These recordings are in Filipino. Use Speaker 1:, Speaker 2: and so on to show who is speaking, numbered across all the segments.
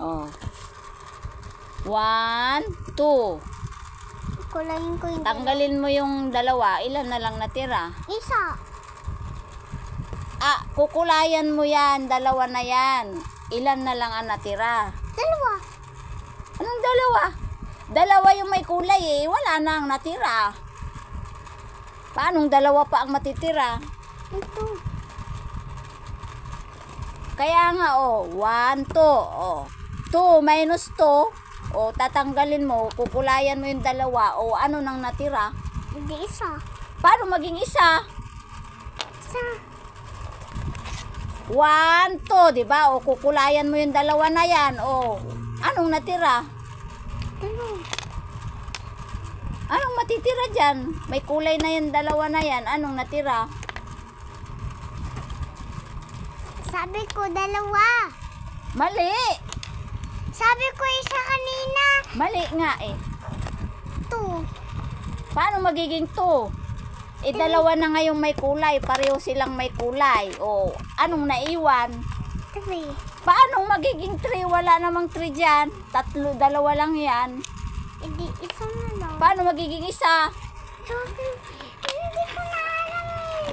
Speaker 1: Oh. 1, 2.
Speaker 2: Kulayin ko yung
Speaker 1: Tanggalin mo yung dalawa. Ilan na lang natira?
Speaker 2: isa.
Speaker 1: Kukulayan mo yan. Dalawa na yan. Ilan na lang ang natira?
Speaker 2: Dalawa.
Speaker 1: Anong dalawa? Dalawa yung may kulay eh. Wala na ang natira. Paanong dalawa pa ang matitira?
Speaker 2: Ito.
Speaker 1: Kaya nga 1, 2. 2 minus 2. Tatanggalin mo. Kukulayan mo yung dalawa. Ano nang natira?
Speaker 2: Hindi isa.
Speaker 1: Paano maging isa?
Speaker 2: Isa.
Speaker 1: 1, 2, di ba? Kukulayan mo yung dalawa na yan. Anong natira?
Speaker 2: Dalawa.
Speaker 1: Anong matitira dyan? May kulay na yung dalawa na yan. Anong natira?
Speaker 2: Sabi ko dalawa.
Speaker 1: Mali.
Speaker 2: Sabi ko isa kanina.
Speaker 1: Mali nga eh.
Speaker 2: 2.
Speaker 1: Paano magiging 2? Dalawa na ngayong may kulay. Pareho silang may kulay. Anong naiwan?
Speaker 2: 3.
Speaker 1: Paano magiging 3? Wala namang 3 dyan. Dalawa lang yan.
Speaker 2: Hindi isa na lang.
Speaker 1: Paano magiging isa?
Speaker 2: Sabi, hindi ko na alam eh.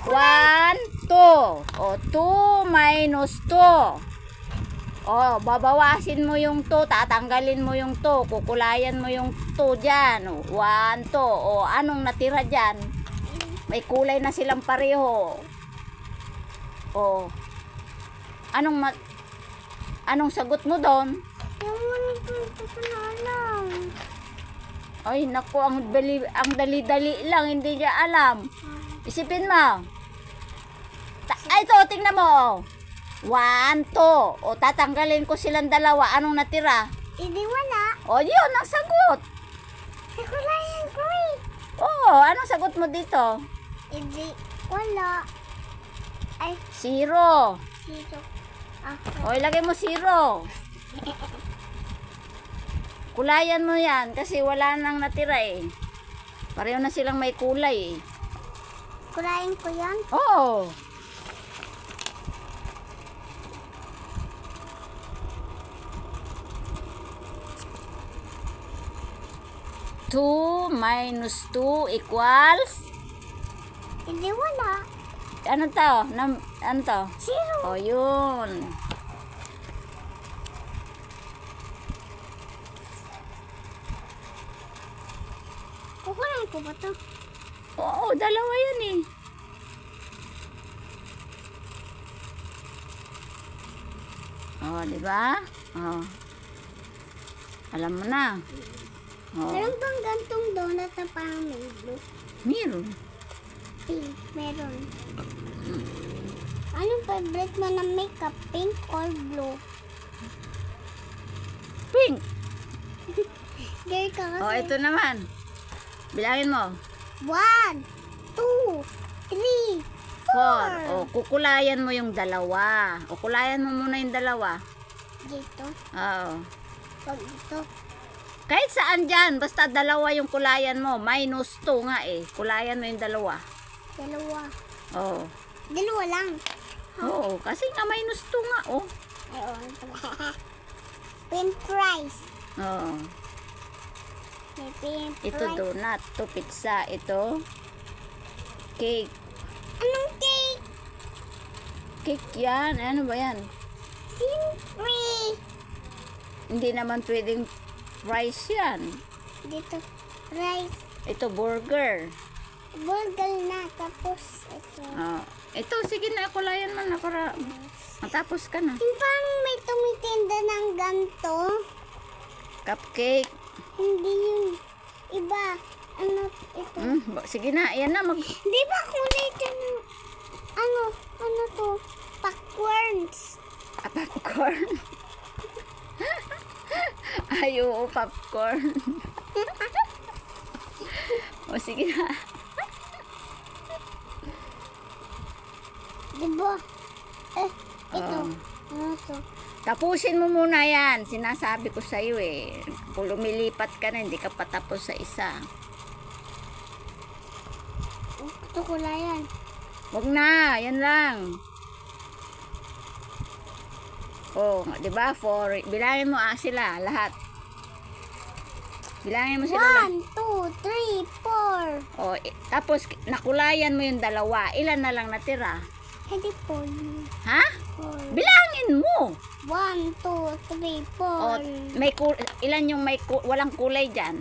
Speaker 1: 1, 2. 2 minus 2. Babawasin mo yung 2. Tatanggalin mo yung 2. Kukulayan mo yung 2 dyan. 1, 2. Anong natira dyan? May kulay na silang pareho. Anong sagot mo doon?
Speaker 2: Hindi ko na alam.
Speaker 1: Ay, naku, ang dali-dali lang. Hindi niya alam. Isipin mo. Ito, tingnan mo. 1, 2. Tatanggalin ko silang dalawa. Anong natira?
Speaker 2: Hindi wala.
Speaker 1: Yun ang sagot.
Speaker 2: Kulayin ko eh.
Speaker 1: Anong sagot mo dito?
Speaker 2: Hindi wala. Ay,
Speaker 1: 0.
Speaker 2: 0.
Speaker 1: Ilagay mo 0. Kulayan mo yan kasi wala nang natira eh. Pareho na silang may kulay eh.
Speaker 2: Kulayin ko yan.
Speaker 1: 2 minus 2 equals?
Speaker 2: Hindi wala.
Speaker 1: Ano to? Ano to?
Speaker 2: 0.
Speaker 1: Yun.
Speaker 2: Kukulayin ko ba ito?
Speaker 1: Dalawa yan eh. Di ba? Alam mo na.
Speaker 2: Meron bang gantong donut na parang may blue?
Speaker 1: Meron.
Speaker 2: Pink, meron. Anong favorite mo na makeup? Pink or blue?
Speaker 1: Pink.
Speaker 2: Girl ka kasi.
Speaker 1: Ito naman. Bilangin mo.
Speaker 2: 1, 2, 3,
Speaker 1: 4. Kukulayan mo yung dalawa. Kukulayan mo muna yung dalawa.
Speaker 2: Dito. Pag ito.
Speaker 1: Kahit saan dyan. Basta dalawa yung kulayan mo. Minus 2 nga eh. Kulayan mo yung dalawa.
Speaker 2: Dalawa.
Speaker 1: Dalawa
Speaker 2: lang.
Speaker 1: Kasi nga minus 2 nga
Speaker 2: Ayun. Pin fries. May pin fries.
Speaker 1: Ito donut. Ito pizza. Ito cake.
Speaker 2: Anong cake?
Speaker 1: Cake yan. Ano ba yan?
Speaker 2: Siyempre.
Speaker 1: Hindi naman pwedeng fries yan.
Speaker 2: Dito. Rice.
Speaker 1: Ito burger.
Speaker 2: Burger na. Tapos ito.
Speaker 1: Ito, sige na, kulayan mo na para matapos ka na.
Speaker 2: Parang may tumitinda ng ganto.
Speaker 1: Cupcake.
Speaker 2: Hindi yun. Iba. Ano ito?
Speaker 1: Sige na, yan na.
Speaker 2: Di ba kulay ito ng ano to? Popcorns.
Speaker 1: Popcorn. Ay, oo, popcorn. Sige na.
Speaker 2: Diba? Ito. Ano to?
Speaker 1: Tapusin mo muna yan. Sinasabi ko sa'yo eh. Kung lumilipat ka na, hindi ka patapos sa isa.
Speaker 2: Ito kulayan.
Speaker 1: Wag na, yan lang. Oh, di ba? 4. Bilangin mo sila lahat. Bilangin mo sila lahat.
Speaker 2: 1, 2, 3, 4.
Speaker 1: Oh, tapos nakulayan mo yung dalawa. Ilan na lang natira?
Speaker 2: Hindi po.
Speaker 1: Ha?
Speaker 2: 4.
Speaker 1: Bilangin mo.
Speaker 2: 1, 2, 3,
Speaker 1: Oh,
Speaker 2: 4.
Speaker 1: ilan yung walang kulay diyan?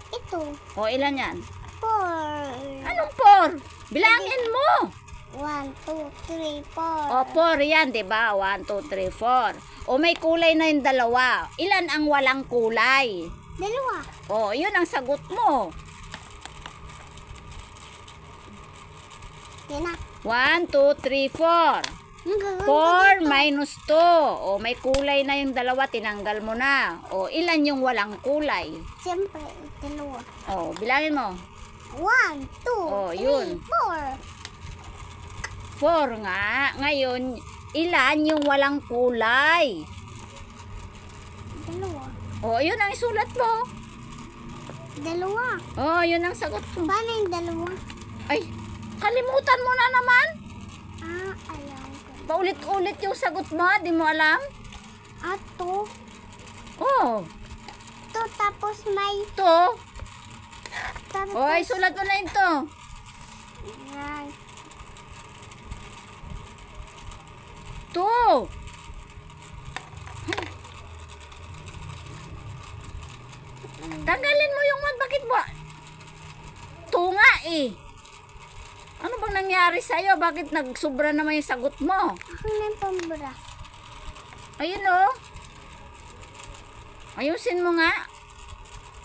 Speaker 2: Ito.
Speaker 1: Oh, ilan yan?
Speaker 2: 4.
Speaker 1: Anong 4? Bilangin mo.
Speaker 2: 1, 2, 3, 4.
Speaker 1: O, 4 yan, di ba? 1, 2, 3, 4. O, may kulay na yung dalawa. Ilan ang walang kulay?
Speaker 2: Dalawa.
Speaker 1: O, yun ang sagot mo.
Speaker 2: Yan na.
Speaker 1: 1, 2, 3, 4. 4 minus 2. O, may kulay na yung dalawa, tinanggal mo na. O, ilan yung walang kulay?
Speaker 2: Siyempre, dalawa.
Speaker 1: O, bilangin mo.
Speaker 2: 1, 2,
Speaker 1: Oh,
Speaker 2: 3,
Speaker 1: yun.
Speaker 2: 4.
Speaker 1: 4 nga. Ngayon, ilan yung walang kulay?
Speaker 2: Dalawa.
Speaker 1: O, yun ang isulat mo.
Speaker 2: Dalawa.
Speaker 1: O, yun ang sagot mo.
Speaker 2: Paano yung dalawa?
Speaker 1: Ay, kalimutan mo na naman.
Speaker 2: Ayaw ko.
Speaker 1: Paulit-ulit yung sagot mo, di mo alam?
Speaker 2: Ato.
Speaker 1: Oh,
Speaker 2: To, tapos may...
Speaker 1: to.
Speaker 2: Tapos...
Speaker 1: Oy, sulat mo na ito.
Speaker 2: Yan.
Speaker 1: To. Tanggalin mo yung bakit ba? To nga eh. Ano bang nangyari sa'yo? Bakit nagsubra naman yung sagot mo?
Speaker 2: Ako na yung pambura.
Speaker 1: Ayun oh. Ayusin mo nga.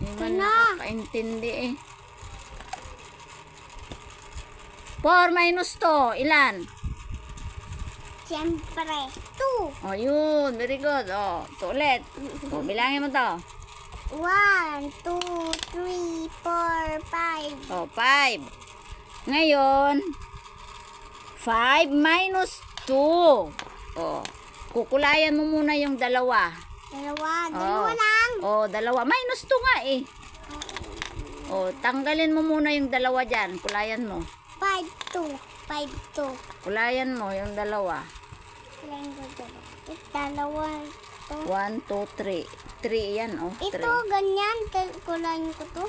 Speaker 1: Hindi man
Speaker 2: Wala.
Speaker 1: nakakaintindi eh. 4 minus 2, ilan?
Speaker 2: Siyempre, 2.
Speaker 1: Oh, yun. Very good. Oh, ito ulit. Oh, bilangin mo to.
Speaker 2: 1, 2, 3, 4, 5.
Speaker 1: Oh, 5. Ngayon, 5 minus 2. Oh, kukulayan mo muna yung dalawa.
Speaker 2: Dalawa lang.
Speaker 1: Oh, dalawa. Minus 2 nga eh. Oh, tanggalin mo muna yung dalawa dyan. Kulayan mo.
Speaker 2: 5, 2. 5, 2.
Speaker 1: Kulayan mo yung dalawa.
Speaker 2: Dalawa.
Speaker 1: 1, 2, 3. 3 yan, oh.
Speaker 2: Ito,
Speaker 1: 3.
Speaker 2: ganyan. Kulayin ko to.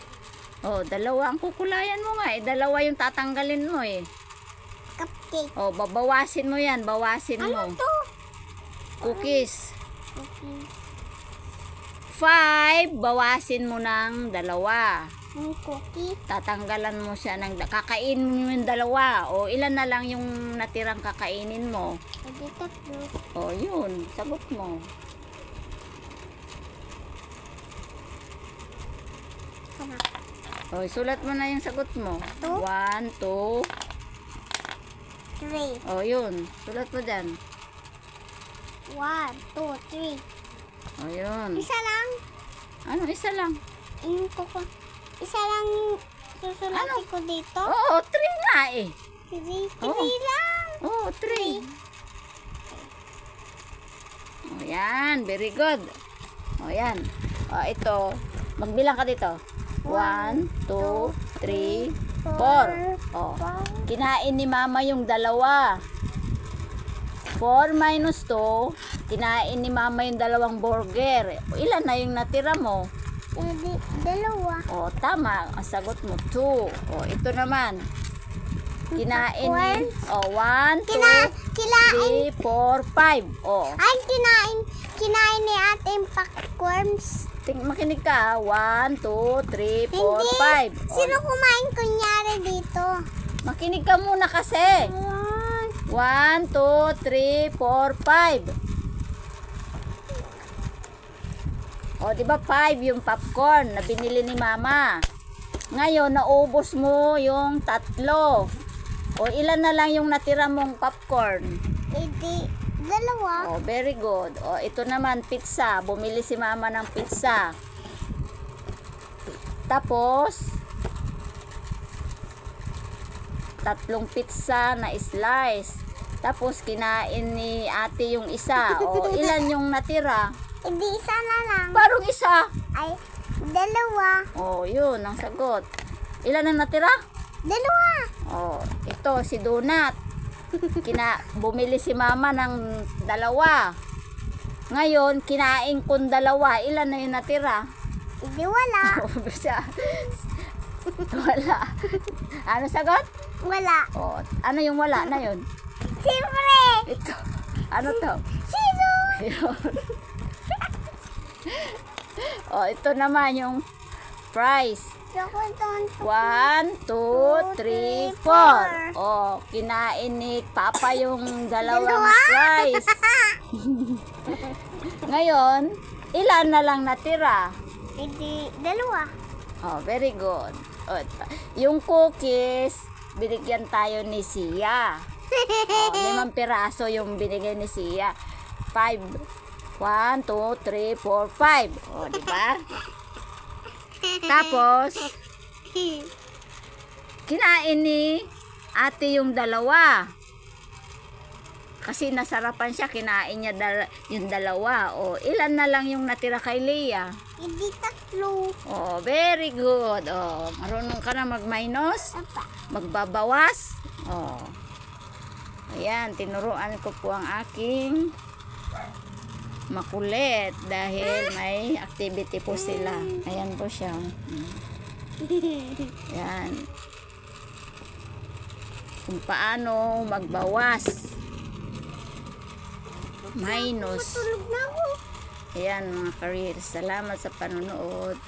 Speaker 1: Oh, dalawa ang kukulayan mo nga eh. Dalawa yung tatanggalin mo eh.
Speaker 2: Cupcake.
Speaker 1: Oh, babawasin mo yan. Bawasin mo.
Speaker 2: Ano to?
Speaker 1: Cookies.
Speaker 2: Okay.
Speaker 1: 5, bawasin mo ng dalawa.
Speaker 2: Yung cookie.
Speaker 1: Tatanggalan mo siya ng kakainin mo yung dalawa. O ilan na lang yung natirang kakainin mo.
Speaker 2: Pwede tatlo.
Speaker 1: O yun, sagot mo.
Speaker 2: Kana.
Speaker 1: O sulat mo na yung sagot mo. 1, 2.
Speaker 2: 3.
Speaker 1: O yun, sulat mo dyan.
Speaker 2: 1, 2, 3.
Speaker 1: O yun.
Speaker 2: Isa lang.
Speaker 1: Ano, isa lang.
Speaker 2: Yung kuko. Isa lang susulatin
Speaker 1: Ano?
Speaker 2: ko dito.
Speaker 1: Oo, 3 nga eh.
Speaker 2: 3
Speaker 1: Oo.
Speaker 2: lang.
Speaker 1: Oo, 3. O yan, very good. O yan. O ito, magbilang ka dito. 1, 2, 3, 4. O, kinain ni mama yung dalawa. 4 minus 2, kinain ni mama yung dalawang burger. O, ilan na yung natira mo?
Speaker 2: Dalawa.
Speaker 1: O, tama. Ang sagot mo, 2. O, ito naman. Kinain ni... O, 1, 2, 3, 4, 5. O,
Speaker 2: Ay, kinain ni ate yung popcorns.
Speaker 1: makinig ka. 1, 2, 3, 4,
Speaker 2: Hindi.
Speaker 1: 5.
Speaker 2: Sino kumain kunyari dito?
Speaker 1: Makinig ka muna kasi. 1, 2, 3, 4, 5. O, di ba 5 yung popcorn na binili ni mama. Ngayon, naubos mo yung 3. O, ilan na lang yung natira mong popcorn?
Speaker 2: Hindi. Dalawa.
Speaker 1: O, very good. O, ito naman, pizza. Bumili si mama ng pizza. Tapos, 3 pizza na slice. Tapos, kinain ni ate yung isa. O, ilan yung natira?
Speaker 2: Hindi, isa na lang.
Speaker 1: Parang isa.
Speaker 2: Ay, dalawa.
Speaker 1: O, yun ang sagot. Ilan ang natira?
Speaker 2: Dalawa.
Speaker 1: O, ito, si Donut. Bumili si mama ng 2. Ngayon, kinain kong 2. Ilan na yung natira?
Speaker 2: Hindi wala.
Speaker 1: Wala. Ano sagot?
Speaker 2: Wala.
Speaker 1: Oh, ano yung wala na yun?
Speaker 2: Siyempre.
Speaker 1: Ito. Ano to?
Speaker 2: Sino?
Speaker 1: Oh, ito naman yung price.
Speaker 2: Chocolate.
Speaker 1: 1, 2, 3, 4. Oh, kinain ni Papa yung 2 price. Ngayon, ilan na lang natira?
Speaker 2: Hindi, 2.
Speaker 1: Oh, very good. Oh, yung cookies, binigyan tayo ni Sia. Oh, 5 piraso yung binigay ni Sia. 5. 1, 2, 3, 4, 5. Oh, di ba? Tapos, kinain ni ate yung 2. Kasi nasarapan siya, kinain niya yung 2. O, ilan na lang yung natira kay Leah?
Speaker 2: Hindi 3.
Speaker 1: Oh, very good. Oh, marunong ka na mag-minus?
Speaker 2: Apa.
Speaker 1: Magbabawas? Oh. Ayan, tinuruan ko po ang aking makulit dahil may activity po sila. Ayan po siya. Ayan. Kung paano magbawas. Minus.
Speaker 2: Tulog na ako.
Speaker 1: Ayan mga careers. Salamat sa panonood.